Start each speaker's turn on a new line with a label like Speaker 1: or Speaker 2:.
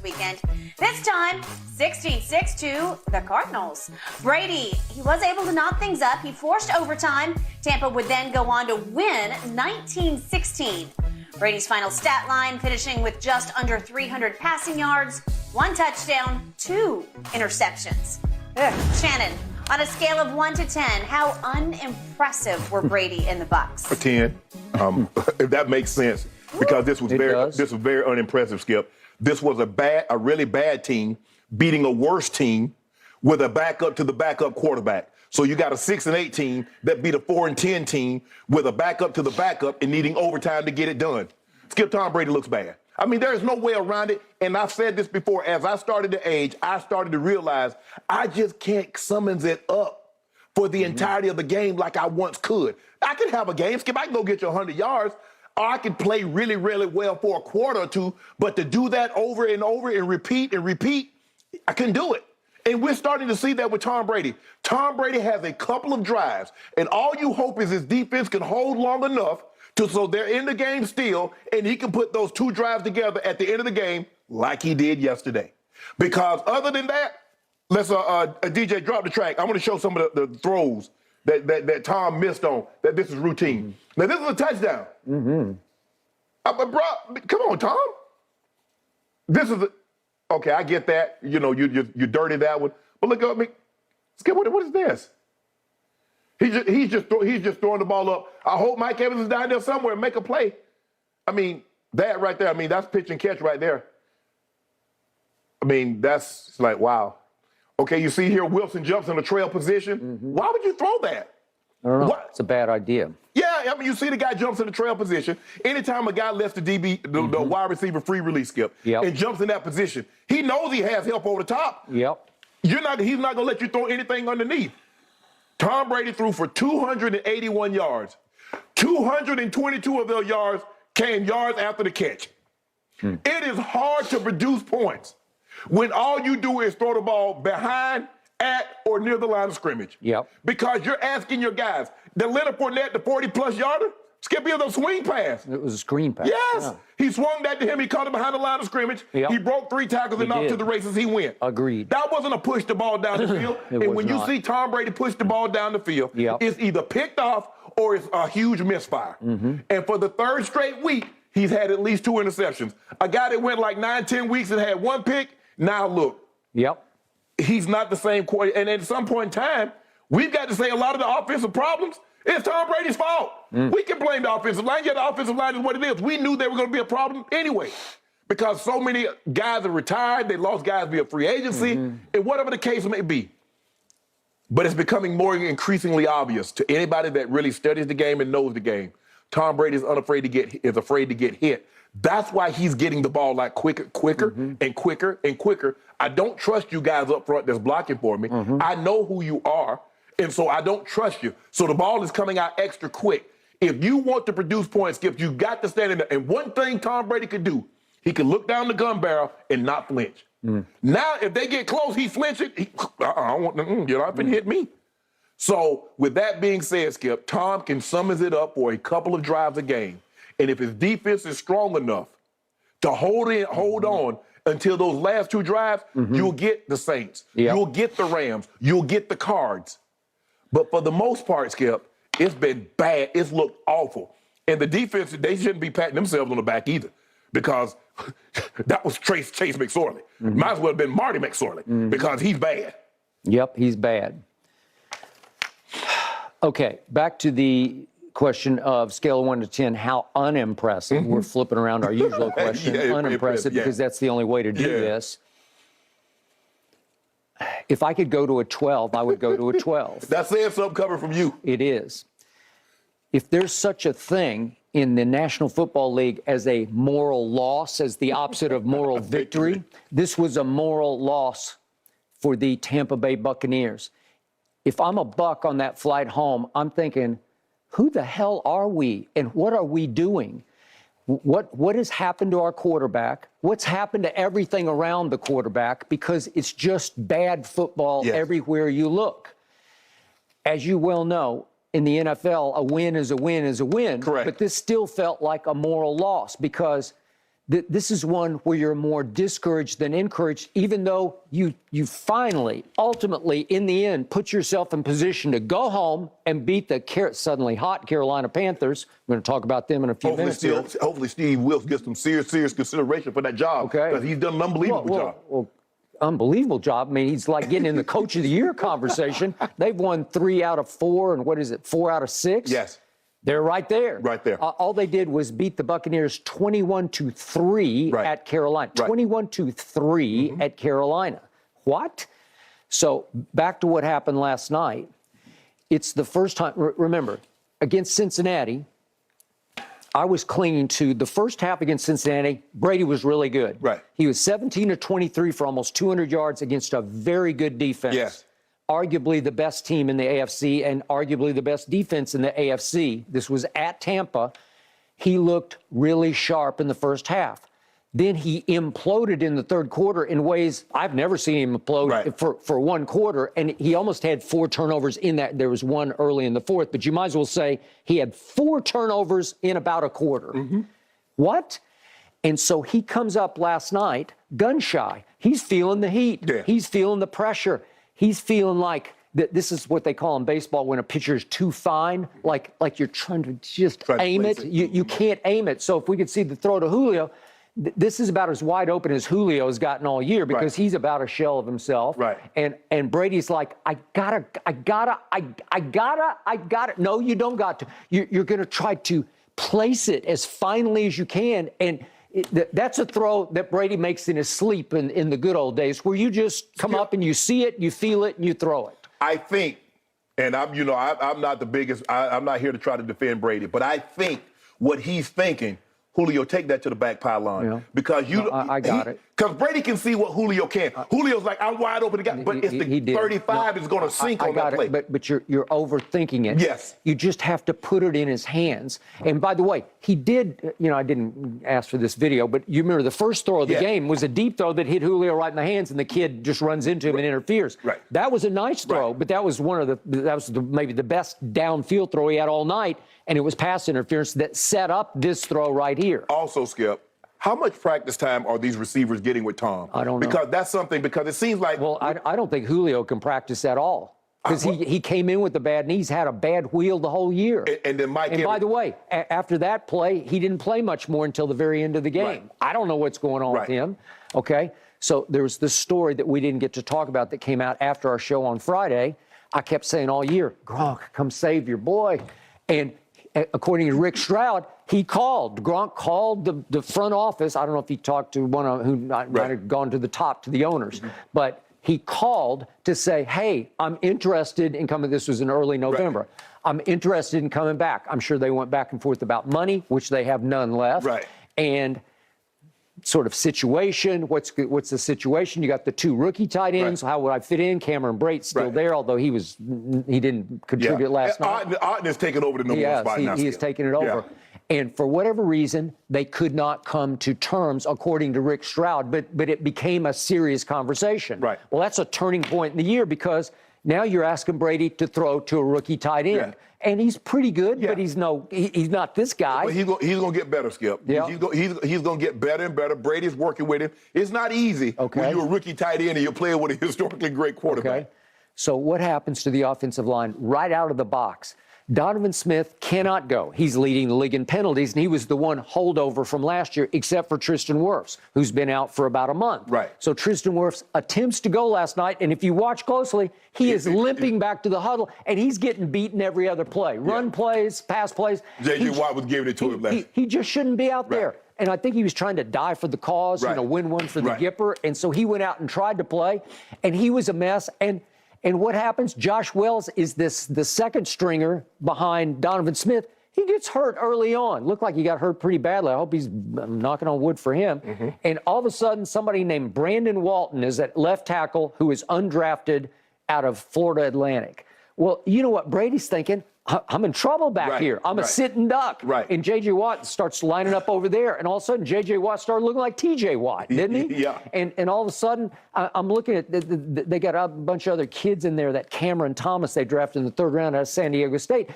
Speaker 1: weekend. This time, 16-6 to the Cardinals. Brady, he was able to knock things up. He forced overtime. Tampa would then go on to win 19-16. Brady's final stat line finishing with just under 300 passing yards, 1 touchdown, 2 interceptions. Shannon, on a scale of 1 to 10, how unimpressive were Brady and the Bucs?
Speaker 2: A 10, if that makes sense, because this was very unimpressive, Skip. This was a really bad team beating a worse team with a backup to the backup quarterback. So you got a 6-8 team that beat a 4-10 team with a backup to the backup and needing overtime to get it done. Skip, Tom Brady looks bad. I mean, there is no way around it. And I've said this before. As I started to age, I started to realize I just can't summons it up for the entirety of the game like I once could. I can have a game, Skip. I can go get you 100 yards. Or I can play really, really well for a quarter or two. But to do that over and over and repeat, I couldn't do it. And we're starting to see that with Tom Brady. Tom Brady has a couple of drives, and all you hope is his defense can hold long enough so they're in the game still, and he can put those 2 drives together at the end of the game like he did yesterday. Because other than that, let's DJ drop the track. I want to show some of the throws that Tom missed on, that this is routine. Now, this is a touchdown. Bro, come on, Tom. This is okay, I get that. You know, you dirty that one. But look at me. Skip, what is this? He's just throwing the ball up. I hope Mike Evans is down there somewhere and make a play. I mean, that right there, I mean, that's pitch and catch right there. I mean, that's like, wow. Okay, you see here, Wilson jumps in the trail position. Why would you throw that?
Speaker 3: I don't know. It's a bad idea.
Speaker 2: Yeah, I mean, you see the guy jumps in the trail position. Anytime a guy lets the DB, the wide receiver free release, Skip, and jumps in that position, he knows he has help over the top.
Speaker 3: He's
Speaker 2: not going to let you throw anything underneath. Tom Brady threw for 281 yards. 222 of those yards came yards after the catch. It is hard to produce points when all you do is throw the ball behind, at, or near the line of scrimmage. Because you're asking your guys, the Leonard Fournette, the 40-plus yarder, Skip, he was a swing pass.
Speaker 3: It was a screen pass.
Speaker 2: Yes. He swung that to him. He caught it behind the line of scrimmage. He broke 3 tackles and off to the races. He went.
Speaker 3: Agreed.
Speaker 2: That wasn't a push the ball down the field. And when you see Tom Brady push the ball down the field, it's either picked off or it's a huge misfire. And for the 3rd straight week, he's had at least 2 interceptions. A guy that went like 9-10 weeks and had 1 pick, now look. He's not the same quarterback. And at some point in time, we've got to say a lot of the offensive problems, it's Tom Brady's fault. We can blame the offensive line. Yeah, the offensive line is what it is. We knew they were going to be a problem anyway because so many guys are retired. They lost guys via free agency and whatever the case may be. But it's becoming more increasingly obvious to anybody that really studies the game and knows the game. Tom Brady is afraid to get hit. That's why he's getting the ball like quicker and quicker. I don't trust you guys up front that's blocking for me. I know who you are. And so I don't trust you. So the ball is coming out extra quick. If you want to produce points, Skip, you got to stand in there. And one thing Tom Brady could do, he could look down the gun barrel and not flinch. Now, if they get close, he flinches. You're not going to hit me. So with that being said, Skip, Tom can summons it up for a couple of drives a game. And if his defense is strong enough to hold on until those last 2 drives, you'll get the Saints. You'll get the Rams. You'll get the Cards. But for the most part, Skip, it's been bad. It's looked awful. And the defense, they shouldn't be patting themselves on the back either because that was Chase McSorley. Might as well have been Marty McSorley because he's bad.
Speaker 3: He's bad. Okay, back to the question of scale of 1 to 10, how unimpressive. We're flipping around our usual question. Unimpressive because that's the only way to do this. If I could go to a 12, I would go to a 12.
Speaker 2: That's saying something coming from you.
Speaker 3: It is. If there's such a thing in the National Football League as a moral loss, as the opposite of moral victory, this was a moral loss for the Tampa Bay Buccaneers. If I'm a Buck on that flight home, I'm thinking, who the hell are we and what are we doing? What has happened to our quarterback? What's happened to everything around the quarterback? Because it's just bad football everywhere you look. As you well know, in the NFL, a win is a win is a win.
Speaker 2: Correct.
Speaker 3: But this still felt like a moral loss because This is one where you're more discouraged than encouraged, even though you finally, ultimately, in the end, put yourself in position to go home and beat the suddenly hot Carolina Panthers. We're going to talk about them in a few minutes.
Speaker 2: Hopefully Steve Wilkes gets some serious consideration for that job.
Speaker 3: Okay.
Speaker 2: Because he's done an unbelievable job.
Speaker 3: Well, unbelievable job. I mean, he's like getting in the Coach of the Year conversation. They've won 3 out of 4, and what is it, 4 out of 6?
Speaker 2: Yes.
Speaker 3: They're right there.
Speaker 2: Right there.
Speaker 3: All they did was beat the Buccaneers 21-3 at Carolina. 21-3 at Carolina. What? So back to what happened last night. It's the first time. Remember, against Cincinnati, I was clinging to the first half against Cincinnati. Brady was really good.
Speaker 2: Right.
Speaker 3: He was 17-23 for almost 200 yards against a very good defense.
Speaker 2: Yes.
Speaker 3: Arguably the best team in the AFC and arguably the best defense in the AFC. This was at Tampa. He looked really sharp in the first half. Then he imploded in the third quarter in ways I've never seen him implode for one quarter, and he almost had 4 turnovers in that. There was one early in the fourth, but you might as well say he had 4 turnovers in about a quarter. What? And so he comes up last night gun shy. He's feeling the heat.
Speaker 2: Yeah.
Speaker 3: He's feeling the pressure. He's feeling like this is what they call in baseball when a pitcher is too fine, like you're trying to just aim it. You can't aim it. So if we could see the throw to Julio, this is about as wide open as Julio has gotten all year because he's about a shell of himself.
Speaker 2: Right.
Speaker 3: And Brady's like, I gotta. No, you don't got to. You're going to try to place it as finely as you can. And that's a throw that Brady makes in his sleep in the good old days, where you just come up and you see it, you feel it, and you throw it.
Speaker 2: I think, and I'm not the biggest. I'm not here to try to defend Brady, but I think what he's thinking, Julio, take that to the back pylon because
Speaker 3: I got it.
Speaker 2: Because Brady can see what Julio can. Julio's like, I'm wide open. But it's the 35 is going to sink on that play.
Speaker 3: But you're overthinking it.
Speaker 2: Yes.
Speaker 3: You just have to put it in his hands. And by the way, he did, I didn't ask for this video, but you remember the first throw of the game was a deep throw that hit Julio right in the hands, and the kid just runs into him and interferes.
Speaker 2: Right.
Speaker 3: That was a nice throw, but that was maybe the best downfield throw he had all night, and it was pass interference that set up this throw right here.
Speaker 2: Also, Skip, how much practice time are these receivers getting with Tom?
Speaker 3: I don't know.
Speaker 2: Because that's something, because it seems like...
Speaker 3: Well, I don't think Julio can practice at all. Because he came in with the bad knees, had a bad wheel the whole year.
Speaker 2: And then Mike...
Speaker 3: And by the way, after that play, he didn't play much more until the very end of the game.
Speaker 2: Right.
Speaker 3: I don't know what's going on with him. Okay? So there was this story that we didn't get to talk about that came out after our show on Friday. I kept saying all year, Gronk, come save your boy. And according to Rick Stroud, Gronk called the front office. I don't know if he talked to one of who might have gone to the top, to the owners, but he called to say, hey, I'm interested in coming. This was in early November. I'm interested in coming back. I'm sure they went back and forth about money, which they have none left. And sort of situation. What's the situation? You got the 2 rookie tight ends. How would I fit in? Cameron Brate's still there, although he didn't contribute last night.
Speaker 2: Otten has taken over the number 1 spot now.
Speaker 3: He has taken it over. And for whatever reason, they could not come to terms, according to Rick Stroud, but it became a serious conversation. Well, that's a turning point in the year because now you're asking Brady to throw to a rookie tight end. And he's pretty good, but he's not this guy.
Speaker 2: But he's going to get better, Skip. He's going to get better and better. Brady's working with him. It's not easy when you're a rookie tight end and you're playing with a historically great quarterback.
Speaker 3: So what happens to the offensive line right out of the box? Donovan Smith cannot go. He's leading the league in penalties, and he was the one holdover from last year, except for Tristan Wirfs, who's been out for about a month. So Tristan Wirfs attempts to go last night, and if you watch closely, he is limping back to the huddle, and he's getting beaten every other play. Run plays, pass plays.
Speaker 2: J.J. Watt was giving it to him last.
Speaker 3: He just shouldn't be out there. And I think he was trying to die for the cause, win one for the Gipper. And so he went out and tried to play, and he was a mess. And what happens? Josh Wells is the second stringer behind Donovan Smith. He gets hurt early on. Looked like he got hurt pretty badly. I hope he's knocking on wood for him. And all of a sudden, somebody named Brandon Walton is at left tackle who is undrafted out of Florida Atlantic. Well, you know what Brady's thinking? I'm in trouble back here. I'm a sitting duck. And J.J. Watt starts lining up over there. And all of a sudden, J.J. Watt started looking like T.J. Watt, didn't he? And all of a sudden, I'm looking at, they got a bunch of other kids in there, that Cameron Thomas they drafted in the 3rd round out of San Diego State.